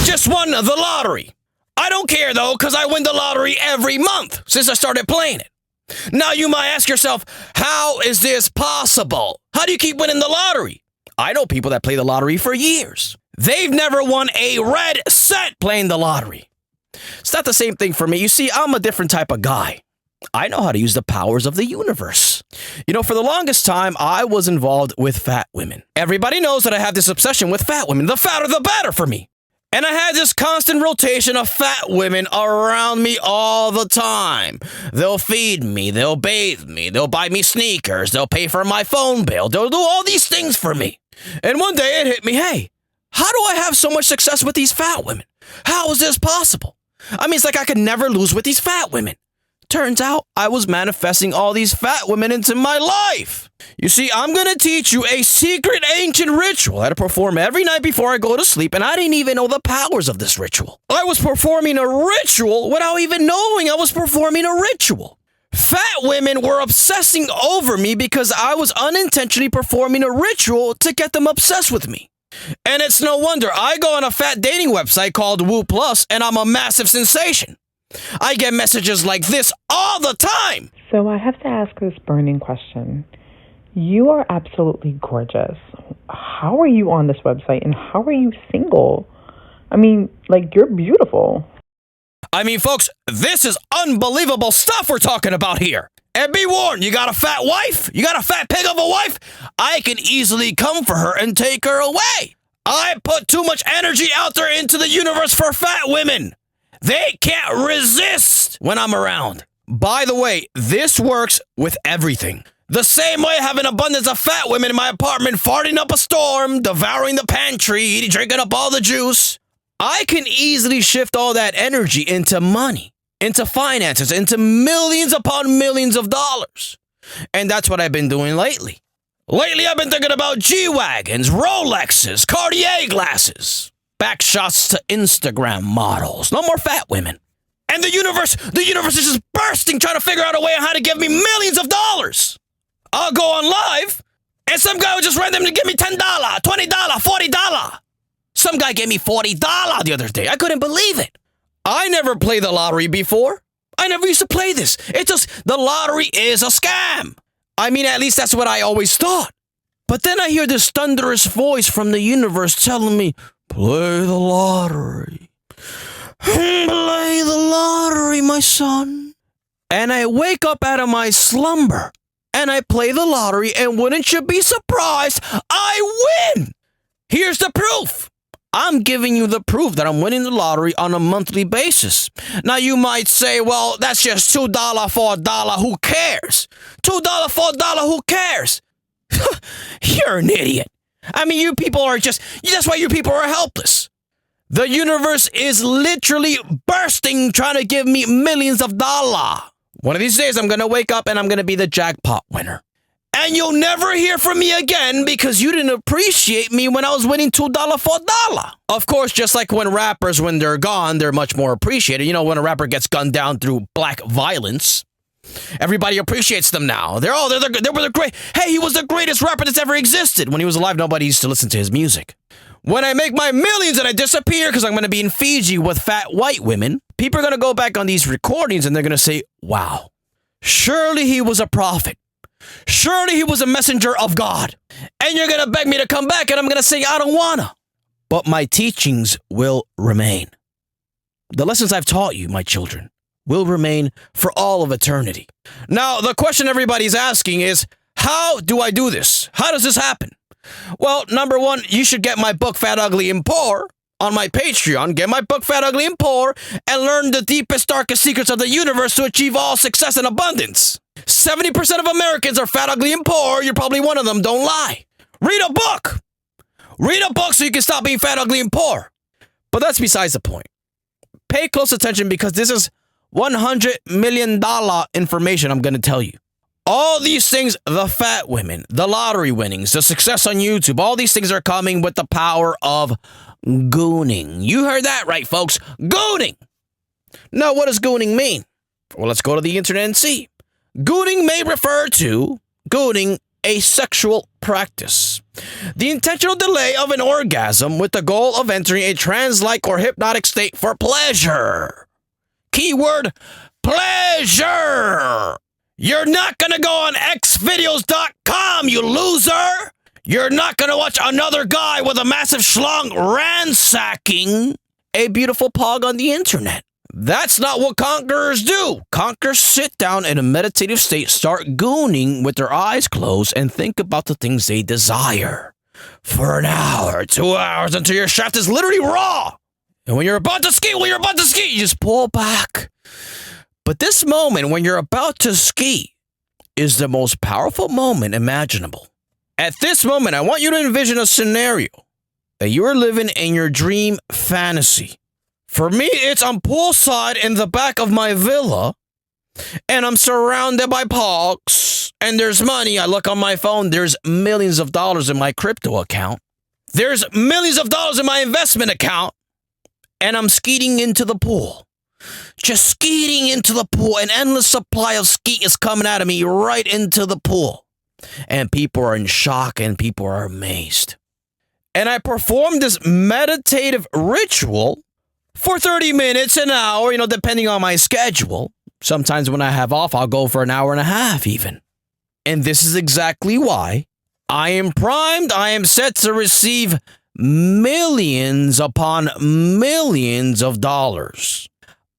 just won the lottery. I don't care, though, because I win the lottery every month since I started playing it. Now, you might ask yourself, how is this possible? How do you keep winning the lottery? I know people that play the lottery for years. They've never won a red cent playing the lottery. It's not the same thing for me. You see, I'm a different type of guy. I know how to use the powers of the universe. You know, for the longest time, I was involved with fat women. Everybody knows that I have this obsession with fat women. The fatter, the better for me. And I had this constant rotation of fat women around me all the time. They'll feed me, they'll bathe me, they'll buy me sneakers, they'll pay for my phone bill, they'll do all these things for me. And one day it hit me, hey, how do I have so much success with these fat women? How is this possible? I mean, it's like I could never lose with these fat women. Turns out I was manifesting all these fat women into my life. You see, I'm going to teach you a secret ancient ritual I had to perform every night before I go to sleep, and I didn't even know the powers of this ritual. I was performing a ritual without even knowing I was performing a ritual. Fat women were obsessing over me because I was unintentionally performing a ritual to get them obsessed with me. And it's no wonder I go on a fat dating website called Woo Plus, and I'm a massive sensation. I get messages like this all the time. So I have to ask this burning question. You are absolutely gorgeous. How are you on this website and how are you single? I mean, like, you're beautiful. I mean, folks, this is unbelievable stuff we're talking about here. And be warned, you got a fat wife? You got a fat pig of a wife? I can easily come for her and take her away. I put too much energy out there into the universe for fat women. They can't resist when I'm around. By the way, this works with everything. The same way I have an abundance of fat women in my apartment farting up a storm, devouring the pantry, drinking up all the juice. I can easily shift all that energy into money, into finances, into millions upon millions of dollars. And that's what I've been doing lately. Lately, I've been thinking about G-Wagons, Rolexes, Cartier glasses. Backshots to Instagram models. No more fat women. And the universe is just bursting trying to figure out a way on how to give me millions of dollars. I'll go on live, and some guy will just randomly give me $10, $20, $40. Some guy gave me $40 the other day. I couldn't believe it. I never played the lottery before. I never used to play this. It's just, the lottery is a scam. I mean, at least that's what I always thought. But then I hear this thunderous voice from the universe telling me, play the lottery. Play the lottery, my son. And I wake up out of my slumber, and I play the lottery, and wouldn't you be surprised, I win! Here's the proof. I'm giving you the proof that I'm winning the lottery on a monthly basis. Now, you might say, well, that's just $2 for $1. Who cares? $2 for $1. Who cares? You're an idiot. I mean, you people are that's why you people are helpless. The universe is literally bursting trying to give me millions of dollars. One of these days, I'm going to wake up and I'm going to be the jackpot winner. And you'll never hear from me again because you didn't appreciate me when I was winning $2 for $1. Of course, just like when rappers, when they're gone, they're much more appreciated. You know, when a rapper gets gunned down through black violence, everybody appreciates them now. They were great. Hey, he was the greatest rapper that's ever existed. When he was alive, nobody used to listen to his music. When I make my millions and I disappear because I'm going to be in Fiji with fat white women, people are going to go back on these recordings and they're going to say, wow, surely he was a prophet. Surely he was a messenger of God. And you're going to beg me to come back and I'm going to say, I don't wanna. But my teachings will remain. The lessons I've taught you, my children, will remain for all of eternity. Now, the question everybody's asking is, how do I do this? How does this happen? Well, number one, you should get my book, Fat, Ugly, and Poor, on my Patreon. Get my book, Fat, Ugly, and Poor, and learn the deepest, darkest secrets of the universe to achieve all success and abundance. 70% of Americans are fat, ugly, and poor. You're probably one of them. Don't lie. Read a book. Read a book so you can stop being fat, ugly, and poor. But that's besides the point. Pay close attention because this is $100 million information I'm going to tell you. All these things, the fat women, the lottery winnings, the success on YouTube, all these things are coming with the power of gooning. You heard that right, folks. Gooning. Now, what does gooning mean? Well, let's go to the internet and see. Gooning may refer to, gooning a sexual practice. The intentional delay of an orgasm with the goal of entering a trance-like or hypnotic state for pleasure. Keyword, pleasure. You're not going to go on xvideos.com, you loser. You're not going to watch another guy with a massive schlong ransacking a beautiful pog on the internet. That's not what conquerors do. Conquerors sit down in a meditative state, start gooning with their eyes closed, and think about the things they desire. For an hour, 2 hours, until your shaft is literally raw. And when you're about to ski, you just pull back. But this moment, when you're about to ski, is the most powerful moment imaginable. At this moment, I want you to envision a scenario that you are living in your dream fantasy. For me, it's I'm poolside in the back of my villa, and I'm surrounded by pogs, and there's money. I look on my phone, there's millions of dollars in my crypto account. There's millions of dollars in my investment account, and I'm skeeting into the pool. Just skeeting into the pool. An endless supply of skeet is coming out of me right into the pool. And people are in shock, and people are amazed. And I perform this meditative ritual for 30 minutes, an hour, depending on my schedule. Sometimes when I have off, I'll go for an hour and a half even. And this is exactly why I am primed. I am set to receive millions upon millions of dollars.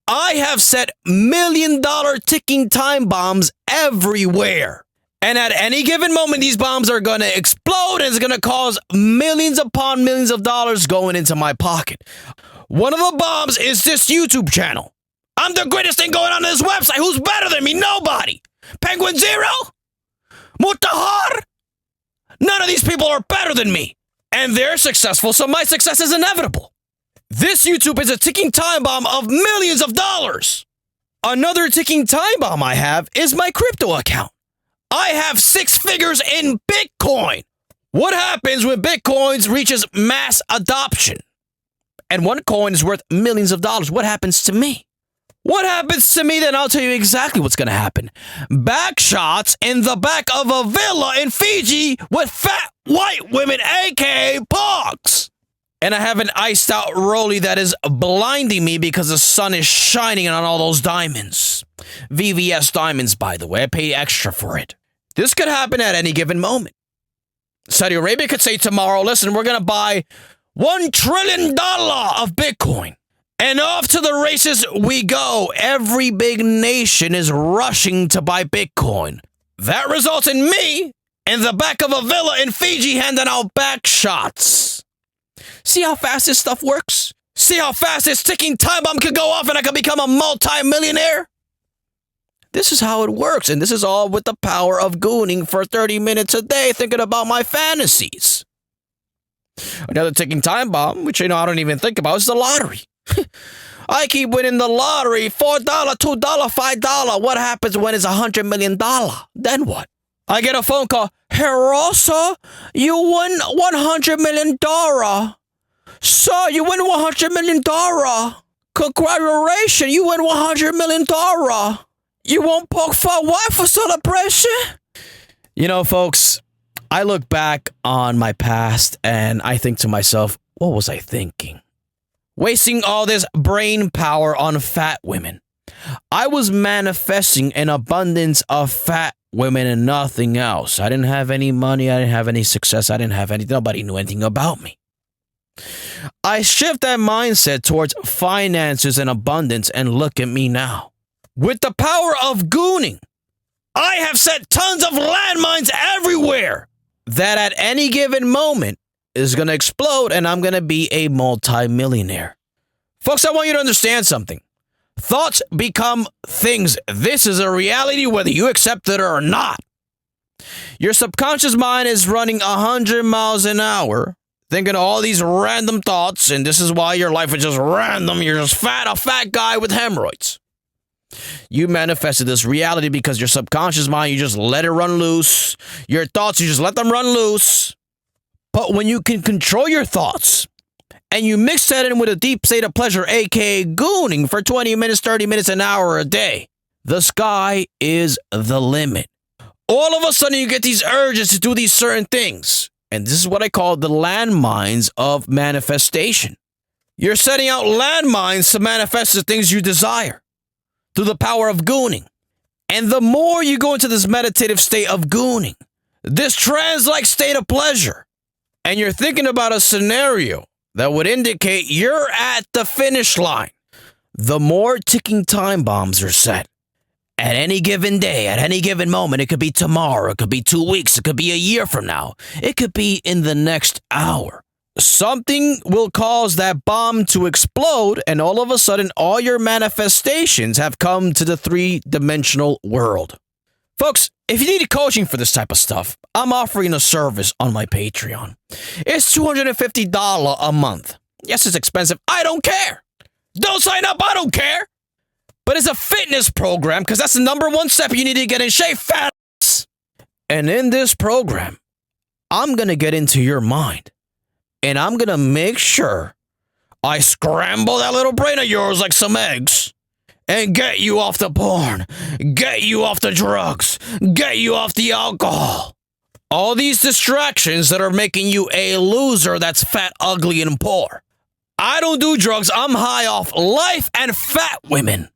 I have set $1 million ticking time bombs everywhere. And at any given moment, these bombs are going to explode, and it's going to cause millions upon millions of dollars going into my pocket. One of the bombs is this YouTube channel. I'm the greatest thing going on this website. Who's better than me? Nobody. Penguin Zero? Mutahar? None of these people are better than me. And they're successful, so my success is inevitable. This YouTube is a ticking time bomb of millions of dollars. Another ticking time bomb I have is my crypto account. I have 6 figures in Bitcoin. What happens when Bitcoin reaches mass adoption? And one coin is worth millions of dollars. What happens to me? What happens to me? Then I'll tell you exactly what's going to happen. Back shots in the back of a villa in Fiji with fat white women, aka pogs. And I have an iced out rollie that is blinding me because the sun is shining on all those diamonds. VVS diamonds, by the way. I pay extra for it. This could happen at any given moment. Saudi Arabia could say tomorrow, listen, we're going to buy $1 trillion of Bitcoin. And off to the races we go. Every big nation is rushing to buy Bitcoin. That results in me in the back of a villa in Fiji handing out back shots. See how fast this stuff works? See how fast this ticking time bomb could go off and I could become a multi-millionaire? This is how it works, and this is all with the power of gooning for 30 minutes a day thinking about my fantasies. Another ticking time bomb, which I don't even think about, is the lottery. I keep winning the lottery, $4, $2, $5. What happens when it's $100 million? Then what? I get a phone call. Hey, Rosa, you won $100 million. Sir, you win $100 million. Congratulations, you win $100 million. You won't poke for a wife for celebration? Folks, I look back on my past and I think to myself, what was I thinking? Wasting all this brain power on fat women. I was manifesting an abundance of fat women and nothing else. I didn't have any money. I didn't have any success. I didn't have anything. Nobody knew anything about me. I shift that mindset towards finances and abundance, and look at me now. With the power of gooning, I have set tons of landmines everywhere that at any given moment is going to explode, and I'm going to be a multi-millionaire. Folks, I want you to understand something. Thoughts become things. This is a reality whether you accept it or not. Your subconscious mind is running 100 miles an hour, thinking all these random thoughts, and this is why your life is just random. You're just a fat guy with hemorrhoids. You manifested this reality because your subconscious mind, you just let it run loose. Your thoughts, you just let them run loose. But when you can control your thoughts and you mix that in with a deep state of pleasure, aka gooning for 20 minutes, 30 minutes, an hour a day, the sky is the limit. all of a sudden you get these urges to do these certain things. And this is what I call the landmines of manifestation. You're setting out landmines to manifest the things you desire through the power of gooning. And the more you go into this meditative state of gooning, this trance-like state of pleasure, and you're thinking about a scenario that would indicate you're at the finish line, the more ticking time bombs are set. At any given day, at any given moment, it could be tomorrow, it could be 2 weeks, it could be a year from now, it could be in the next hour. Something will cause that bomb to explode, and all of a sudden, all your manifestations have come to the three-dimensional world. Folks, if you need coaching for this type of stuff, I'm offering a service on my Patreon. It's $250 a month. Yes, it's expensive. I don't care. Don't sign up. I don't care. But it's a fitness program because that's the number one step you need to get in shape, fat ass. And in this program, I'm going to get into your mind. And I'm going to make sure I scramble that little brain of yours like some eggs and get you off the porn, get you off the drugs, get you off the alcohol. All these distractions that are making you a loser that's fat, ugly, and poor. I don't do drugs. I'm high off life and fat women.